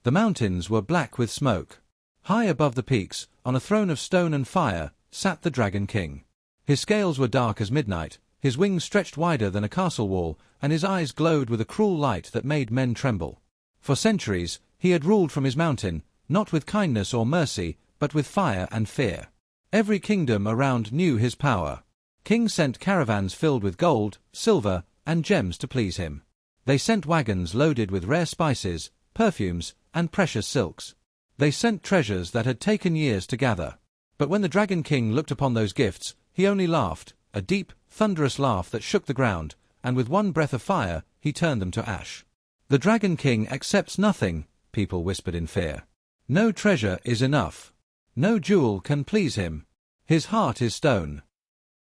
The mountains were black with smoke. High above the peaks, on a throne of stone and fire, sat the Dragon King. His scales were dark as midnight, his wings stretched wider than a castle wall, and his eyes glowed with a cruel light that made men tremble. For centuries, he had ruled from his mountain, not with kindness or mercy, but with fire and fear. Every kingdom around knew his power. Kings sent caravans filled with gold, silver, and gems to please him. They sent wagons loaded with rare spices, perfumes, and precious silks. They sent treasures that had taken years to gather. But when the Dragon King looked upon those gifts, he only laughed, a deep, thunderous laugh that shook the ground, and with one breath of fire, he turned them to ash. The Dragon King accepts nothing, people whispered in fear. No treasure is enough. No jewel can please him. His heart is stone.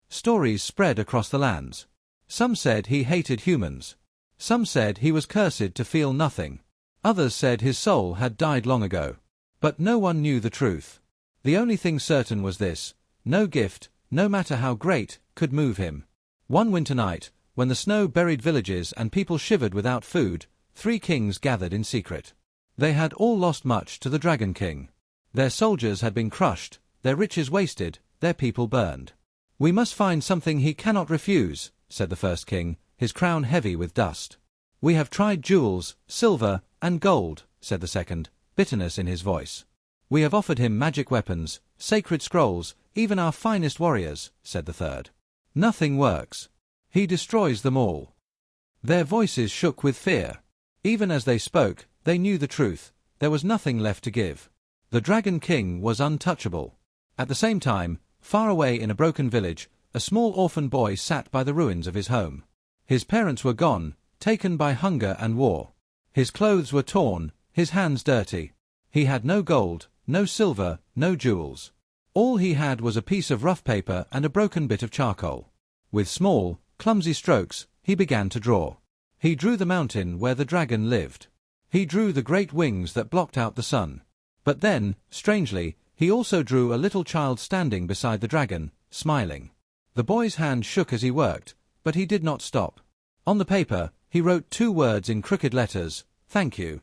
Stories spread across the lands. Some said he hated humans. Some said he was cursed to feel nothing. Others said his soul had died long ago. But no one knew the truth. The only thing certain was this: no gift, no matter how great, could move him. One winter night, when the snow buried villages and people shivered without food, 3 kings gathered in secret. They had all lost much to the Dragon King. Their soldiers had been crushed, their riches wasted, their people burned. "We must find something he cannot refuse," said the first king, his crown heavy with dust. "We have tried jewels, silver, and gold," said the second, bitterness in his voice. "We have offered him magic weapons, sacred scrolls, even our finest warriors," said the third. "Nothing works. He destroys them all." Their voices shook with fear. Even as they spoke, they knew the truth. There was nothing left to give. The Dragon King was untouchable. At the same time, far away in a broken village, a small orphan boy sat by the ruins of his home. His parents were gone, taken by hunger and war. His clothes were torn, his hands dirty. He had no gold, no silver, no jewels. All he had was a piece of rough paper and a broken bit of charcoal. With small, clumsy strokes, he began to draw. He drew the mountain where the dragon lived. He drew the great wings that blocked out the sun. But then, strangely, he also drew a little child standing beside the dragon, smiling. The boy's hand shook as he worked, but he did not stop. On the paper, he wrote 2 words in crooked letters: "Thank you."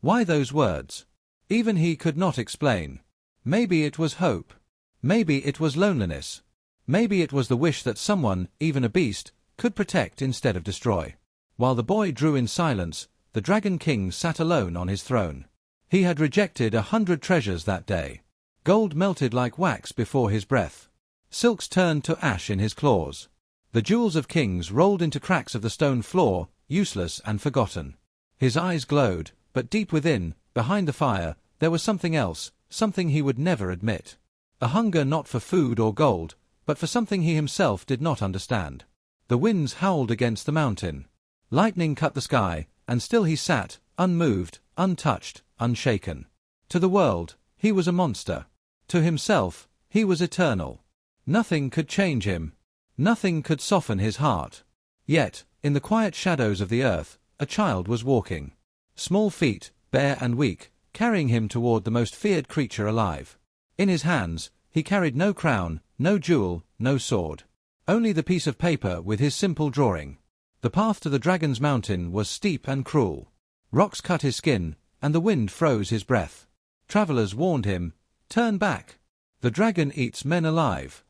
Why those words? Even he could not explain. Maybe it was hope. Maybe it was loneliness. Maybe it was the wish that someone, even a beast, could protect instead of destroy. While the boy drew in silence, the Dragon King sat alone on his throne. He had rejected 100 treasures that day. Gold melted like wax before his breath. Silks turned to ash in his claws. The jewels of kings rolled into cracks of the stone floor, useless and forgotten. His eyes glowed, but deep within, behind the fire, there was something else, something he would never admit. A hunger not for food or gold, but for something he himself did not understand. The winds howled against the mountain. Lightning cut the sky, and still he sat, unmoved, untouched, unshaken. To the world, he was a monster. To himself, he was eternal. Nothing could change him. Nothing could soften his heart. Yet, in the quiet shadows of the earth, a child was walking. Small feet, bare and weak, carrying him toward the most feared creature alive. In his hands, he carried no crown, no jewel, no sword. Only the piece of paper with his simple drawing. The path to the dragon's mountain was steep and cruel. Rocks cut his skin, and the wind froze his breath. Travelers warned him, "Turn back. The dragon eats men alive."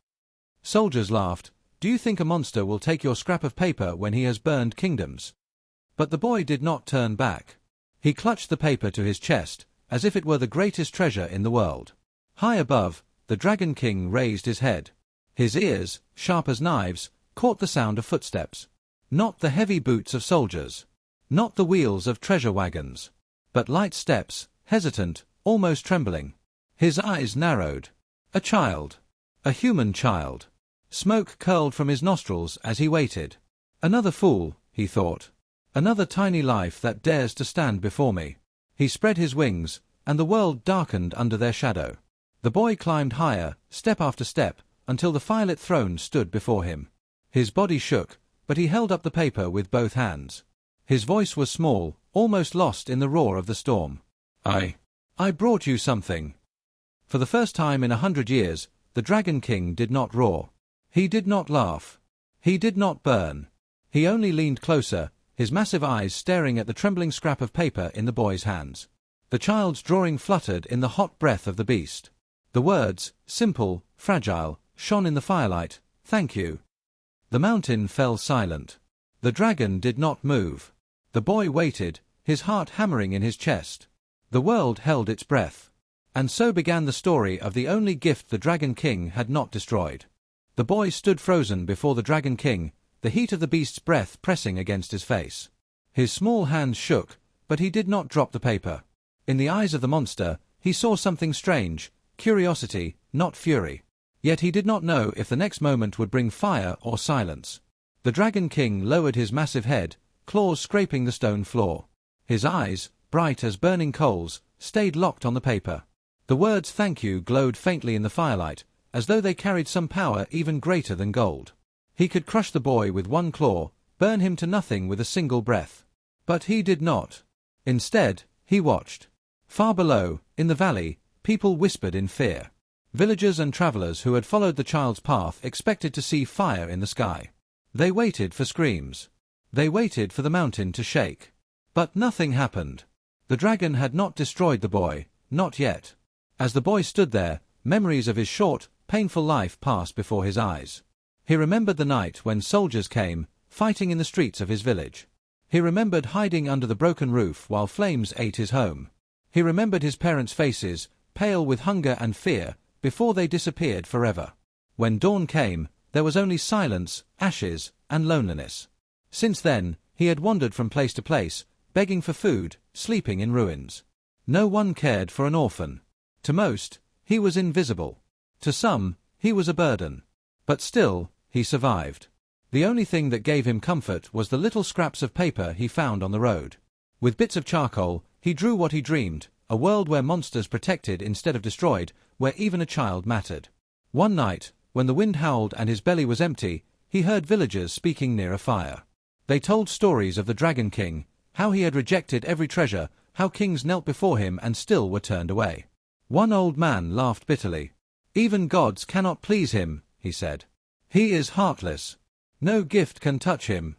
Soldiers laughed, "Do you think a monster will take your scrap of paper when he has burned kingdoms?" But the boy did not turn back. He clutched the paper to his chest, as if it were the greatest treasure in the world. High above, the Dragon King raised his head. His ears, sharp as knives, caught the sound of footsteps. Not the heavy boots of soldiers. Not the wheels of treasure wagons. But light steps, hesitant, almost trembling. His eyes narrowed. A child. A human child. Smoke curled from his nostrils as he waited. Another fool, he thought. Another tiny life that dares to stand before me. He spread his wings, and the world darkened under their shadow. The boy climbed higher, step after step, until the firelit throne stood before him. His body shook, but he held up the paper with both hands. His voice was small, almost lost in the roar of the storm. I brought you something." For the first time in 100 years, the Dragon King did not roar. He did not laugh. He did not burn. He only leaned closer, his massive eyes staring at the trembling scrap of paper in the boy's hands. The child's drawing fluttered in the hot breath of the beast. The words, simple, fragile, shone in the firelight, "Thank you." The mountain fell silent. The dragon did not move. The boy waited, his heart hammering in his chest. The world held its breath. And so began the story of the only gift the Dragon King had not destroyed. The boy stood frozen before the Dragon King, the heat of the beast's breath pressing against his face. His small hands shook, but he did not drop the paper. In the eyes of the monster, he saw something strange, curiosity, not fury. Yet he did not know if the next moment would bring fire or silence. The Dragon King lowered his massive head, claws scraping the stone floor. His eyes, bright as burning coals, stayed locked on the paper. The words "thank you" glowed faintly in the firelight, as though they carried some power even greater than gold. He could crush the boy with one claw, burn him to nothing with a single breath. But he did not. Instead, he watched. Far below, in the valley, people whispered in fear. Villagers and travelers who had followed the child's path expected to see fire in the sky. They waited for screams. They waited for the mountain to shake. But nothing happened. The dragon had not destroyed the boy, not yet. As the boy stood there, memories of his short, painful life passed before his eyes. He remembered the night when soldiers came, fighting in the streets of his village. He remembered hiding under the broken roof while flames ate his home. He remembered his parents' faces, pale with hunger and fear, before they disappeared forever. When dawn came, there was only silence, ashes, and loneliness. Since then, he had wandered from place to place, begging for food, sleeping in ruins. No one cared for an orphan. To most, he was invisible. To some, he was a burden. But still, he survived. The only thing that gave him comfort was the little scraps of paper he found on the road. With bits of charcoal, he drew what he dreamed, a world where monsters protected instead of destroyed, where even a child mattered. One night, when the wind howled and his belly was empty, he heard villagers speaking near a fire. They told stories of the Dragon King, how he had rejected every treasure, how kings knelt before him and still were turned away. One old man laughed bitterly. "Even gods cannot please him," he said. "He is heartless. No gift can touch him."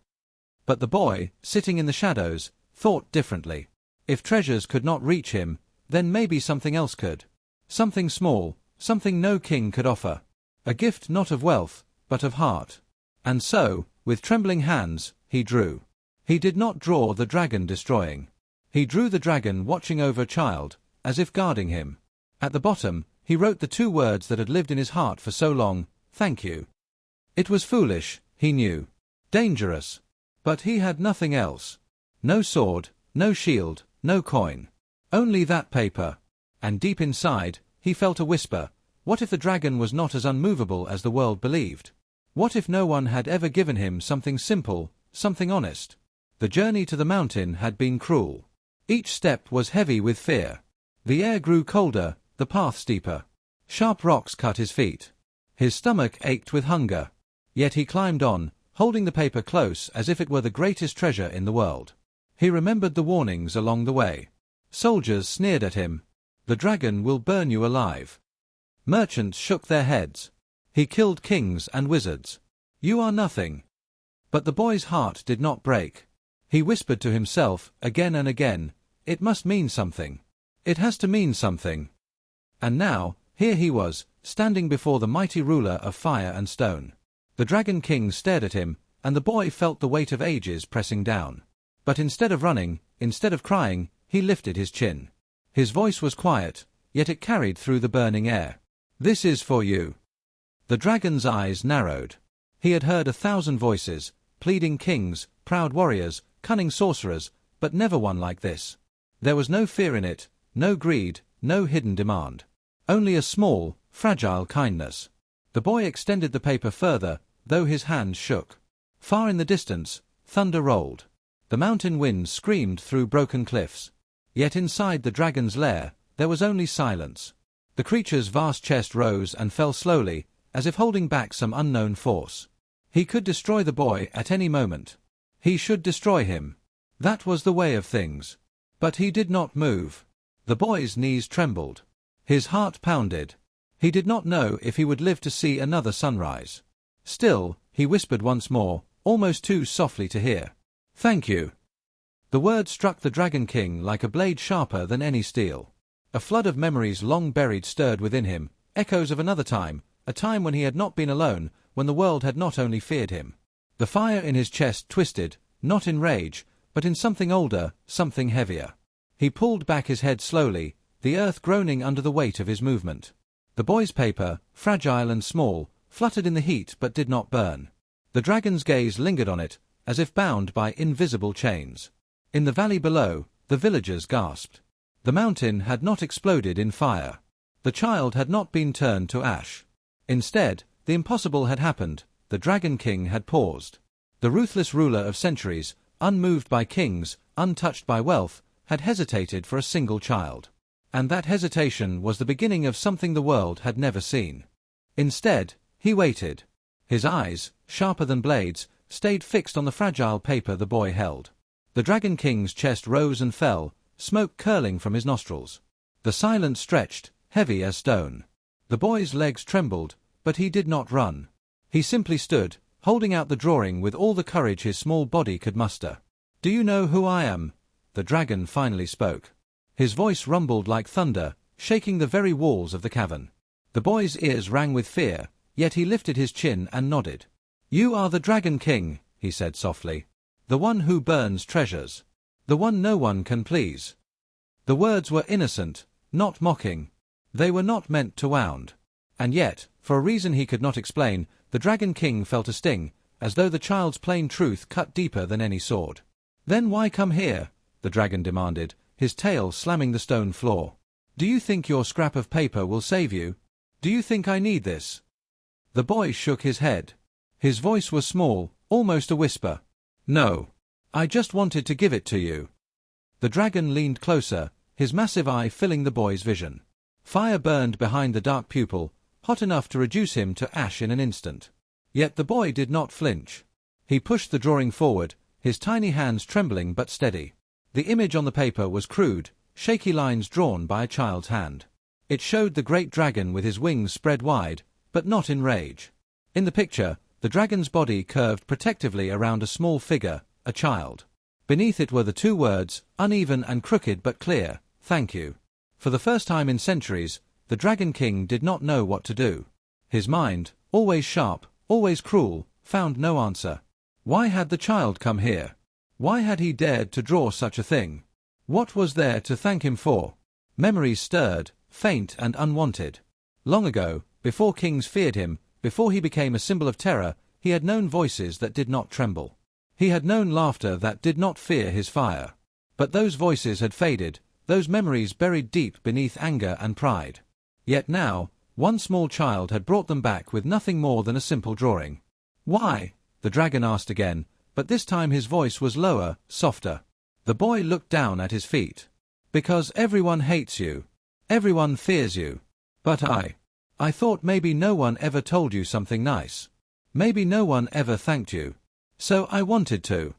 But the boy, sitting in the shadows, thought differently. If treasures could not reach him, then maybe something else could. Something small, something no king could offer. A gift not of wealth, but of heart. And so, with trembling hands, he drew. He did not draw the dragon destroying. He drew the dragon watching over a child, as if guarding him. At the bottom, he wrote the two words that had lived in his heart for so long, "Thank you." It was foolish, he knew. Dangerous. But he had nothing else. No sword, no shield, no coin. Only that paper. And deep inside, he felt a whisper. What if the dragon was not as unmovable as the world believed? What if no one had ever given him something simple, something honest? The journey to the mountain had been cruel. Each step was heavy with fear. The air grew colder, the path steeper. Sharp rocks cut his feet. His stomach ached with hunger. Yet he climbed on, holding the paper close as if it were the greatest treasure in the world. He remembered the warnings along the way. Soldiers sneered at him. "The dragon will burn you alive." Merchants shook their heads. "He killed kings and wizards. You are nothing." But the boy's heart did not break. He whispered to himself, again and again, "It must mean something. It has to mean something." And now, here he was, standing before the mighty ruler of fire and stone. The Dragon King stared at him, and the boy felt the weight of ages pressing down. But instead of running, instead of crying, he lifted his chin. His voice was quiet, yet it carried through the burning air. "This is for you." The dragon's eyes narrowed. He had heard 1,000 voices, pleading kings, proud warriors, cunning sorcerers, but never one like this. There was no fear in it, no greed, no hidden demand. Only a small, fragile kindness. The boy extended the paper further, though his hands shook. Far in the distance, thunder rolled. The mountain winds screamed through broken cliffs. Yet inside the dragon's lair, there was only silence. The creature's vast chest rose and fell slowly, as if holding back some unknown force. He could destroy the boy at any moment. He should destroy him. That was the way of things. But he did not move. The boy's knees trembled. His heart pounded. He did not know if he would live to see another sunrise. Still, he whispered once more, almost too softly to hear. "Thank you." The word struck the Dragon King like a blade sharper than any steel. A flood of memories long buried stirred within him, echoes of another time, a time when he had not been alone, when the world had not only feared him. The fire in his chest twisted, not in rage, but in something older, something heavier. He pulled back his head slowly, the earth groaning under the weight of his movement. The boy's paper, fragile and small, fluttered in the heat but did not burn. The dragon's gaze lingered on it, as if bound by invisible chains. In the valley below, the villagers gasped. The mountain had not exploded in fire. The child had not been turned to ash. Instead, the impossible had happened. The Dragon King had paused. The ruthless ruler of centuries, unmoved by kings, untouched by wealth, had hesitated for a single child. And that hesitation was the beginning of something the world had never seen. Instead, he waited. His eyes, sharper than blades, stayed fixed on the fragile paper the boy held. The Dragon King's chest rose and fell, smoke curling from his nostrils. The silence stretched, heavy as stone. The boy's legs trembled, but he did not run. He simply stood, holding out the drawing with all the courage his small body could muster. "Do you know who I am?" The dragon finally spoke. His voice rumbled like thunder, shaking the very walls of the cavern. The boy's ears rang with fear, yet he lifted his chin and nodded. "You are the Dragon King," he said softly. "The one who burns treasures. The one no one can please." The words were innocent, not mocking. They were not meant to wound. And yet, for a reason he could not explain, the Dragon King felt a sting, as though the child's plain truth cut deeper than any sword. "Then why come here?" the dragon demanded, his tail slamming the stone floor. "Do you think your scrap of paper will save you? Do you think I need this?" The boy shook his head. His voice was small, almost a whisper. "No. I just wanted to give it to you." The dragon leaned closer, his massive eye filling the boy's vision. Fire burned behind the dark pupil, hot enough to reduce him to ash in an instant. Yet the boy did not flinch. He pushed the drawing forward, his tiny hands trembling but steady. The image on the paper was crude, shaky lines drawn by a child's hand. It showed the great dragon with his wings spread wide, but not in rage. In the picture, the dragon's body curved protectively around a small figure, a child. Beneath it were the two words, uneven and crooked but clear, "Thank you." For the first time in centuries, the Dragon King did not know what to do. His mind, always sharp, always cruel, found no answer. Why had the child come here? Why had he dared to draw such a thing? What was there to thank him for? Memories stirred, faint and unwanted. Long ago, before kings feared him, before he became a symbol of terror, he had known voices that did not tremble. He had known laughter that did not fear his fire. But those voices had faded, those memories buried deep beneath anger and pride. Yet now, one small child had brought them back with nothing more than a simple drawing. "Why?" the dragon asked again, but this time his voice was lower, softer. The boy looked down at his feet. "Because everyone hates you. Everyone fears you. But I thought maybe no one ever told you something nice. Maybe no one ever thanked you. So I wanted to."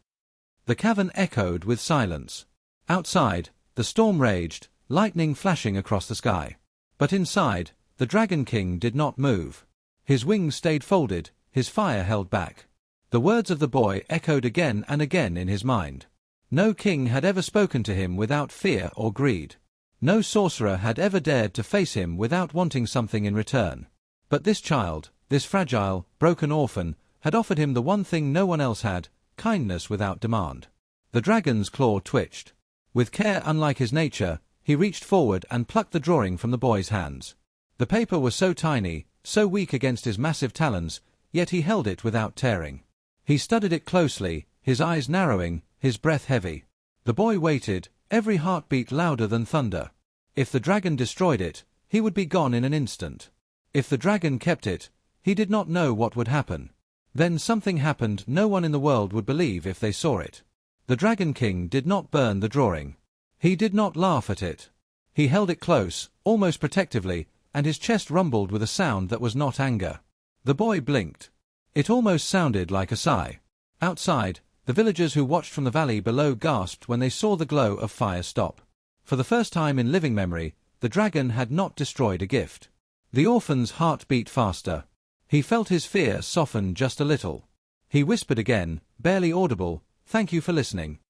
The cavern echoed with silence. Outside, the storm raged, lightning flashing across the sky. But inside, the Dragon King did not move. His wings stayed folded, his fire held back. The words of the boy echoed again and again in his mind. No king had ever spoken to him without fear or greed. No sorcerer had ever dared to face him without wanting something in return. But this child, this fragile, broken orphan, had offered him the one thing no one else had, kindness without demand. The dragon's claw twitched. With care unlike his nature, he reached forward and plucked the drawing from the boy's hands. The paper was so tiny, so weak against his massive talons, yet he held it without tearing. He studied it closely, his eyes narrowing, his breath heavy. The boy waited, every heartbeat louder than thunder. If the dragon destroyed it, he would be gone in an instant. If the dragon kept it, he did not know what would happen. Then something happened no one in the world would believe if they saw it. The Dragon King did not burn the drawing. He did not laugh at it. He held it close, almost protectively, and his chest rumbled with a sound that was not anger. The boy blinked. It almost sounded like a sigh. Outside, the villagers who watched from the valley below gasped when they saw the glow of fire stop. For the first time in living memory, the dragon had not destroyed a gift. The orphan's heart beat faster. He felt his fear soften just a little. He whispered again, barely audible, "Thank you for listening."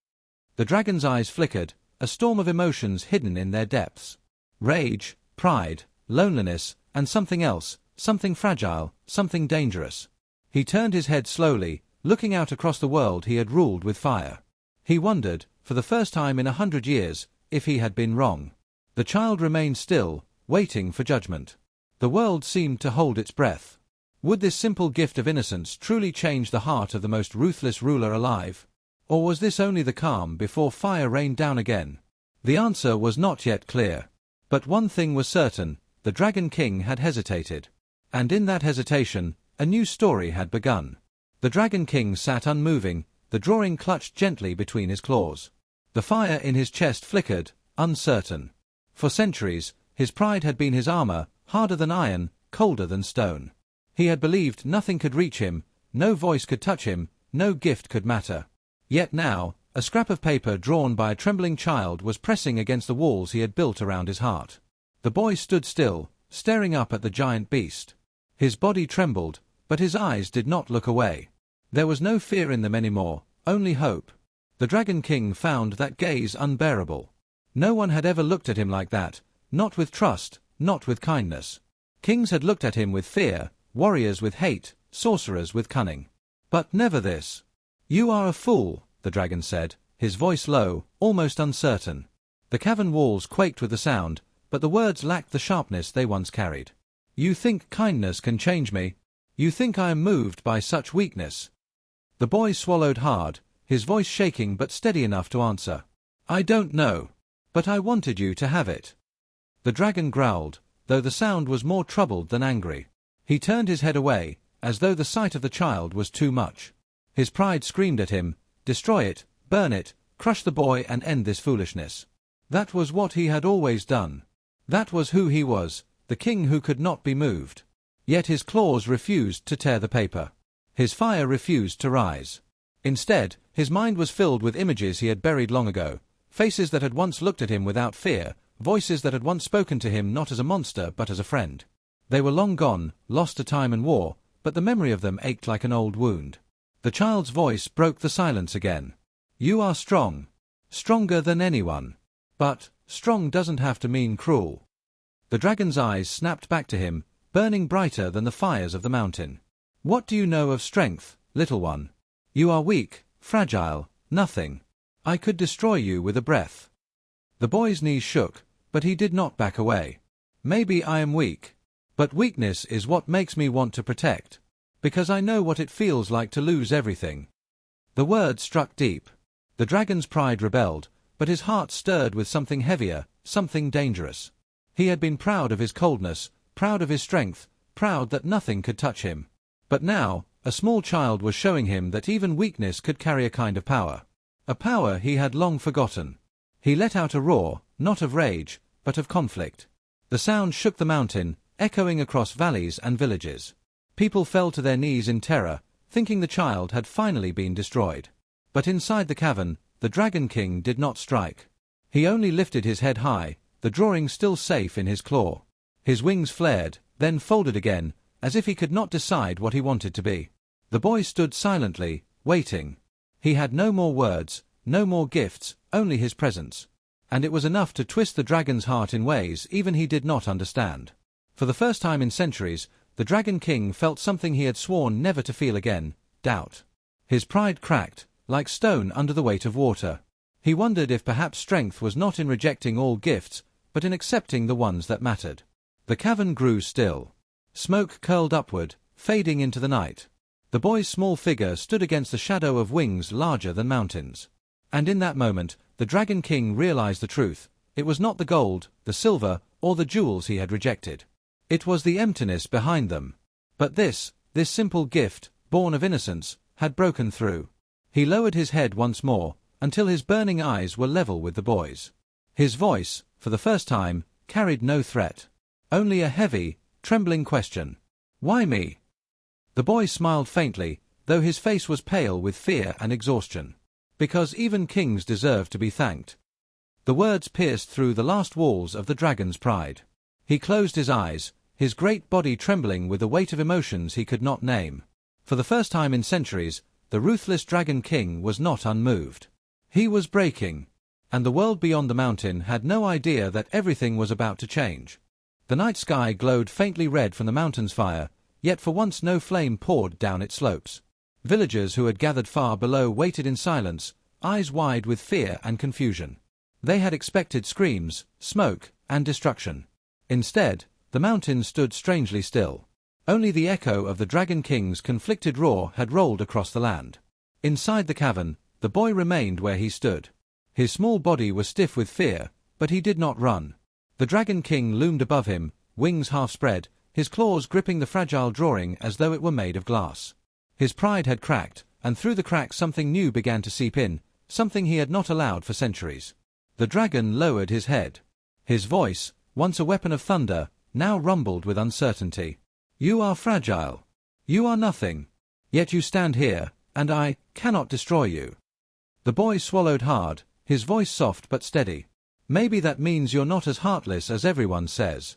The dragon's eyes flickered, a storm of emotions hidden in their depths. Rage, pride, loneliness, and something else, something fragile, something dangerous. He turned his head slowly, looking out across the world he had ruled with fire. He wondered, for the first time in 100 years, if he had been wrong. The child remained still, waiting for judgment. The world seemed to hold its breath. Would this simple gift of innocence truly change the heart of the most ruthless ruler alive? Or was this only the calm before fire rained down again? The answer was not yet clear. But one thing was certain, the Dragon King had hesitated. And in that hesitation, a new story had begun. The Dragon King sat unmoving, the drawing clutched gently between his claws. The fire in his chest flickered, uncertain. For centuries, his pride had been his armor, harder than iron, colder than stone. He had believed nothing could reach him, no voice could touch him, no gift could matter. Yet now, a scrap of paper drawn by a trembling child was pressing against the walls he had built around his heart. The boy stood still, staring up at the giant beast. His body trembled, but his eyes did not look away. There was no fear in them anymore, only hope. The Dragon King found that gaze unbearable. No one had ever looked at him like that, not with trust, not with kindness. Kings had looked at him with fear, warriors with hate, sorcerers with cunning. But never this. "You are a fool," the dragon said, his voice low, almost uncertain. The cavern walls quaked with the sound, but the words lacked the sharpness they once carried. "You think kindness can change me? You think I am moved by such weakness?" The boy swallowed hard, his voice shaking but steady enough to answer. "I don't know. But I wanted you to have it." The dragon growled, though the sound was more troubled than angry. He turned his head away, as though the sight of the child was too much. His pride screamed at him, "Destroy it, burn it, crush the boy and end this foolishness." That was what he had always done. That was who he was, the king who could not be moved. Yet his claws refused to tear the paper. His fire refused to rise. Instead, his mind was filled with images he had buried long ago, faces that had once looked at him without fear, voices that had once spoken to him not as a monster but as a friend. They were long gone, lost to time and war, but the memory of them ached like an old wound. The child's voice broke the silence again. "You are strong. Stronger than anyone. But strong doesn't have to mean cruel." The dragon's eyes snapped back to him, burning brighter than the fires of the mountain. "What do you know of strength, little one? You are weak, fragile, nothing. I could destroy you with a breath." The boy's knees shook, but he did not back away. "Maybe I am weak. But weakness is what makes me want to protect. Because I know what it feels like to lose everything." The word struck deep. The dragon's pride rebelled, but his heart stirred with something heavier, something dangerous. He had been proud of his coldness, proud of his strength, proud that nothing could touch him. But now, a small child was showing him that even weakness could carry a kind of power. A power he had long forgotten. He let out a roar, not of rage, but of conflict. The sound shook the mountain, echoing across valleys and villages. People fell to their knees in terror, thinking the child had finally been destroyed. But inside the cavern, the Dragon King did not strike. He only lifted his head high, the drawing still safe in his claw. His wings flared, then folded again, as if he could not decide what he wanted to be. The boy stood silently, waiting. He had no more words, no more gifts, only his presence. And it was enough to twist the dragon's heart in ways even he did not understand. For the first time in centuries, the Dragon King felt something he had sworn never to feel again: doubt. His pride cracked, like stone under the weight of water. He wondered if perhaps strength was not in rejecting all gifts, but in accepting the ones that mattered. The cavern grew still. Smoke curled upward, fading into the night. The boy's small figure stood against the shadow of wings larger than mountains. And in that moment, the Dragon King realized the truth. It was not the gold, the silver, or the jewels he had rejected. It was the emptiness behind them. But this simple gift, born of innocence, had broken through. He lowered his head once more, until his burning eyes were level with the boy's. His voice, for the first time, carried no threat. Only a heavy, trembling question. "Why me?" The boy smiled faintly, though his face was pale with fear and exhaustion. "Because even kings deserve to be thanked." The words pierced through the last walls of the dragon's pride. He closed his eyes, his great body trembling with the weight of emotions he could not name. For the first time in centuries, the ruthless Dragon King was not unmoved. He was breaking. And the world beyond the mountain had no idea that everything was about to change. The night sky glowed faintly red from the mountain's fire, yet for once no flame poured down its slopes. Villagers who had gathered far below waited in silence, eyes wide with fear and confusion. They had expected screams, smoke, and destruction. Instead, the mountain stood strangely still. Only the echo of the Dragon King's conflicted roar had rolled across the land. Inside the cavern, the boy remained where he stood. His small body was stiff with fear, but he did not run. The Dragon King loomed above him, wings half spread, his claws gripping the fragile drawing as though it were made of glass. His pride had cracked, and through the crack something new began to seep in, something he had not allowed for centuries. The dragon lowered his head. His voice, once a weapon of thunder, now rumbled with uncertainty. "You are fragile. You are nothing. Yet you stand here, and I cannot destroy you." The boy swallowed hard, his voice soft but steady. "Maybe that means you're not as heartless as everyone says."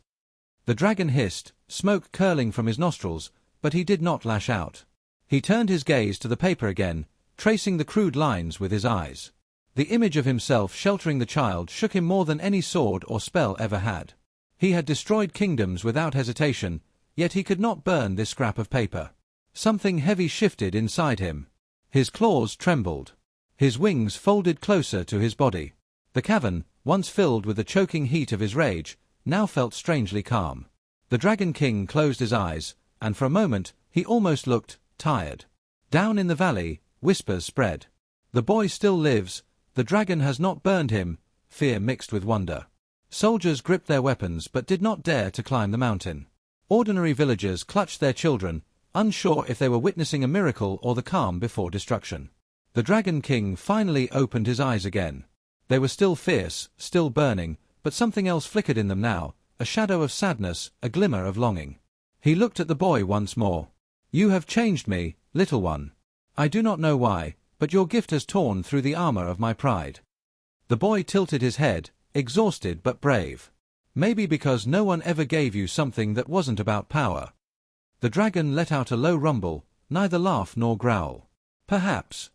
The dragon hissed, smoke curling from his nostrils, but he did not lash out. He turned his gaze to the paper again, tracing the crude lines with his eyes. The image of himself sheltering the child shook him more than any sword or spell ever had. He had destroyed kingdoms without hesitation, yet he could not burn this scrap of paper. Something heavy shifted inside him. His claws trembled. His wings folded closer to his body. The cavern, once filled with the choking heat of his rage, now felt strangely calm. The Dragon King closed his eyes, and for a moment, he almost looked tired. Down in the valley, whispers spread. "The boy still lives. The dragon has not burned him," fear mixed with wonder. Soldiers gripped their weapons but did not dare to climb the mountain. Ordinary villagers clutched their children, unsure if they were witnessing a miracle or the calm before destruction. The Dragon King finally opened his eyes again. They were still fierce, still burning, but something else flickered in them now, a shadow of sadness, a glimmer of longing. He looked at the boy once more. "You have changed me, little one. I do not know why, but your gift has torn through the armor of my pride." The boy tilted his head, exhausted but brave. "Maybe because no one ever gave you something that wasn't about power." The dragon let out a low rumble, neither laugh nor growl. "Perhaps."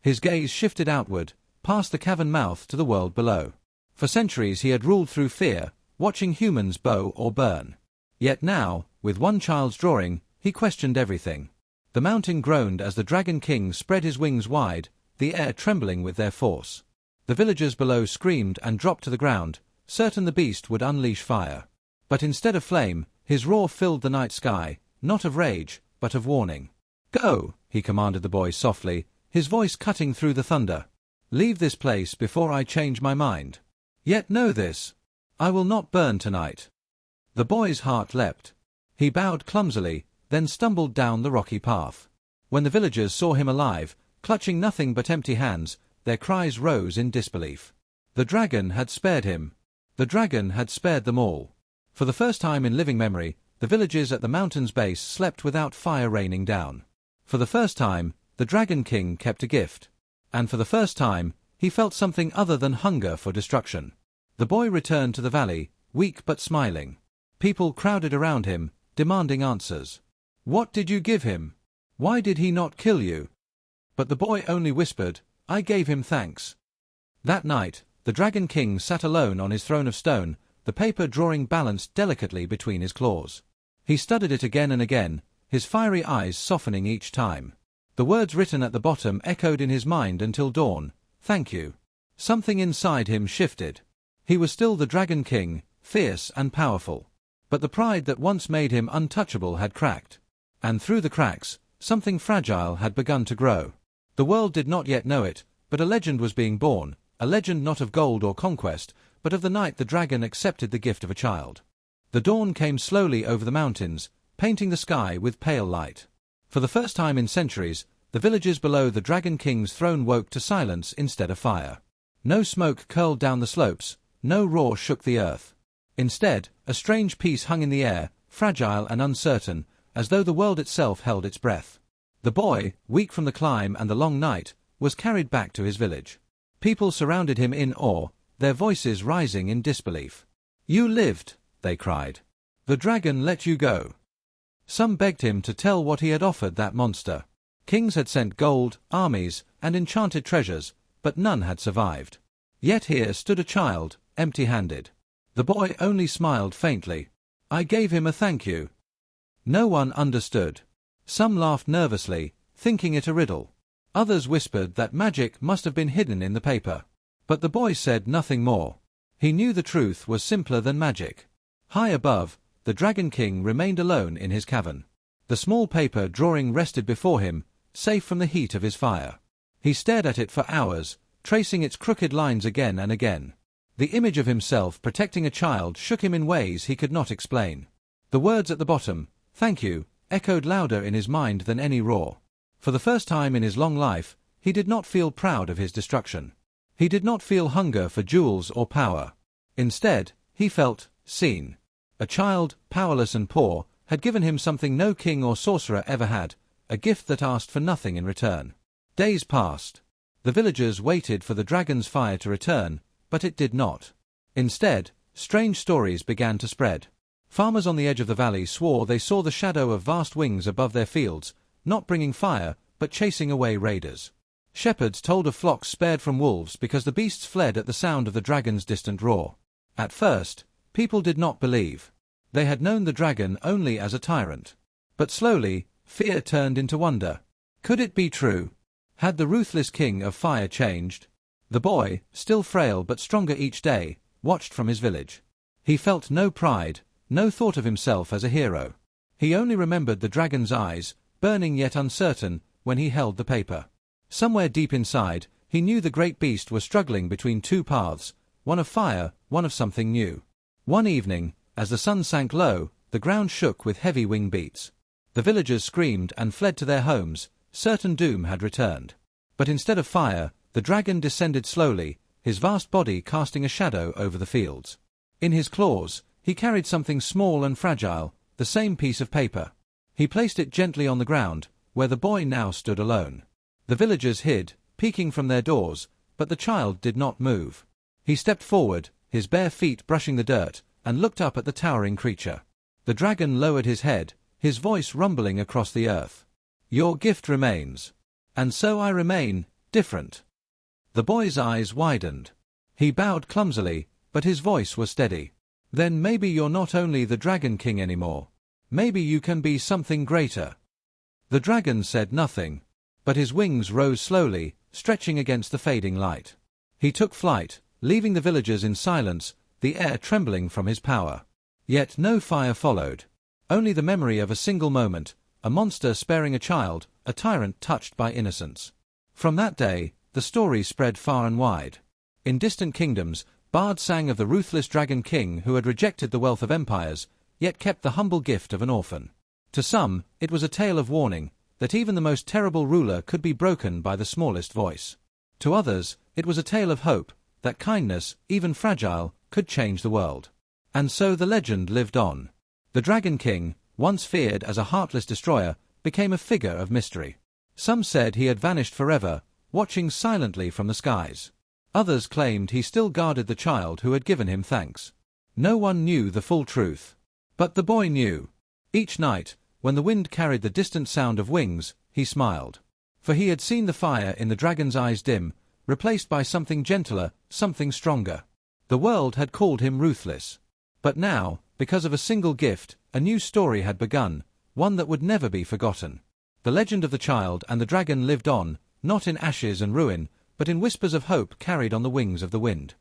His gaze shifted outward, past the cavern mouth to the world below. For centuries he had ruled through fear, watching humans bow or burn. Yet now, with one child's drawing, he questioned everything. The mountain groaned as the Dragon King spread his wings wide, the air trembling with their force. The villagers below screamed and dropped to the ground, certain the beast would unleash fire. But instead of flame, his roar filled the night sky, not of rage, but of warning. "Go," he commanded the boy softly, his voice cutting through the thunder. "Leave this place before I change my mind. Yet know this. I will not burn tonight." The boy's heart leapt. He bowed clumsily, then stumbled down the rocky path. When the villagers saw him alive, clutching nothing but empty hands, their cries rose in disbelief. The dragon had spared him. The dragon had spared them all. For the first time in living memory, the villages at the mountain's base slept without fire raining down. For the first time, the Dragon King kept a gift. And for the first time, he felt something other than hunger for destruction. The boy returned to the valley, weak but smiling. People crowded around him, demanding answers. "What did you give him? Why did he not kill you?" But the boy only whispered, "I gave him thanks." That night, the Dragon King sat alone on his throne of stone, the paper drawing balanced delicately between his claws. He studied it again and again, his fiery eyes softening each time. The words written at the bottom echoed in his mind until dawn. "Thank you." Something inside him shifted. He was still the Dragon King, fierce and powerful. But the pride that once made him untouchable had cracked. And through the cracks, something fragile had begun to grow. The world did not yet know it, but a legend was being born, a legend not of gold or conquest, but of the night the dragon accepted the gift of a child. The dawn came slowly over the mountains, painting the sky with pale light. For the first time in centuries, the villages below the Dragon King's throne woke to silence instead of fire. No smoke curled down the slopes, no roar shook the earth. Instead, a strange peace hung in the air, fragile and uncertain, as though the world itself held its breath. The boy, weak from the climb and the long night, was carried back to his village. People surrounded him in awe, their voices rising in disbelief. "You lived," they cried. "The dragon let you go." Some begged him to tell what he had offered that monster. Kings had sent gold, armies, and enchanted treasures, but none had survived. Yet here stood a child, empty-handed. The boy only smiled faintly. I gave him a thank you. No one understood. Some laughed nervously, thinking it a riddle. Others whispered that magic must have been hidden in the paper. But the boy said nothing more. He knew the truth was simpler than magic. High above, the Dragon King remained alone in his cavern. The small paper drawing rested before him, safe from the heat of his fire. He stared at it for hours, tracing its crooked lines again and again. The image of himself protecting a child shook him in ways he could not explain. The words at the bottom, "Thank you," echoed louder in his mind than any roar. For the first time in his long life, he did not feel proud of his destruction. He did not feel hunger for jewels or power. Instead, he felt seen. A child, powerless and poor, had given him something no king or sorcerer ever had, a gift that asked for nothing in return. Days passed. The villagers waited for the dragon's fire to return, but it did not. Instead, strange stories began to spread. Farmers on the edge of the valley swore they saw the shadow of vast wings above their fields, not bringing fire, but chasing away raiders. Shepherds told of flocks spared from wolves because the beasts fled at the sound of the dragon's distant roar. At first, people did not believe. They had known the dragon only as a tyrant. But slowly, fear turned into wonder. Could it be true? Had the ruthless king of fire changed? The boy, still frail but stronger each day, watched from his village. He felt no pride, no thought of himself as a hero. He only remembered the dragon's eyes, burning yet uncertain, when he held the paper. Somewhere deep inside, he knew the great beast was struggling between two paths, one of fire, one of something new. One evening, as the sun sank low, the ground shook with heavy wing beats. The villagers screamed and fled to their homes, certain doom had returned. But instead of fire, the dragon descended slowly, his vast body casting a shadow over the fields. In his claws, he carried something small and fragile, the same piece of paper. He placed it gently on the ground, where the boy now stood alone. The villagers hid, peeking from their doors, but the child did not move. He stepped forward, his bare feet brushing the dirt, and looked up at the towering creature. The dragon lowered his head, his voice rumbling across the earth. Your gift remains. And so I remain, different. The boy's eyes widened. He bowed clumsily, but his voice was steady. Then maybe you're not only the Dragon King anymore. Maybe you can be something greater. The dragon said nothing, but his wings rose slowly, stretching against the fading light. He took flight, leaving the villagers in silence, the air trembling from his power. Yet no fire followed. Only the memory of a single moment, a monster sparing a child, a tyrant touched by innocence. From that day, the story spread far and wide. In distant kingdoms, bards sang of the ruthless Dragon King who had rejected the wealth of empires, yet kept the humble gift of an orphan. To some, it was a tale of warning, that even the most terrible ruler could be broken by the smallest voice. To others, it was a tale of hope, that kindness, even fragile, could change the world. And so the legend lived on. The Dragon King, once feared as a heartless destroyer, became a figure of mystery. Some said he had vanished forever, watching silently from the skies. Others claimed he still guarded the child who had given him thanks. No one knew the full truth. But the boy knew. Each night, when the wind carried the distant sound of wings, he smiled. For he had seen the fire in the dragon's eyes dim, replaced by something gentler, something stronger. The world had called him ruthless. But now, because of a single gift, a new story had begun, one that would never be forgotten. The legend of the child and the dragon lived on, not in ashes and ruin, but in whispers of hope carried on the wings of the wind.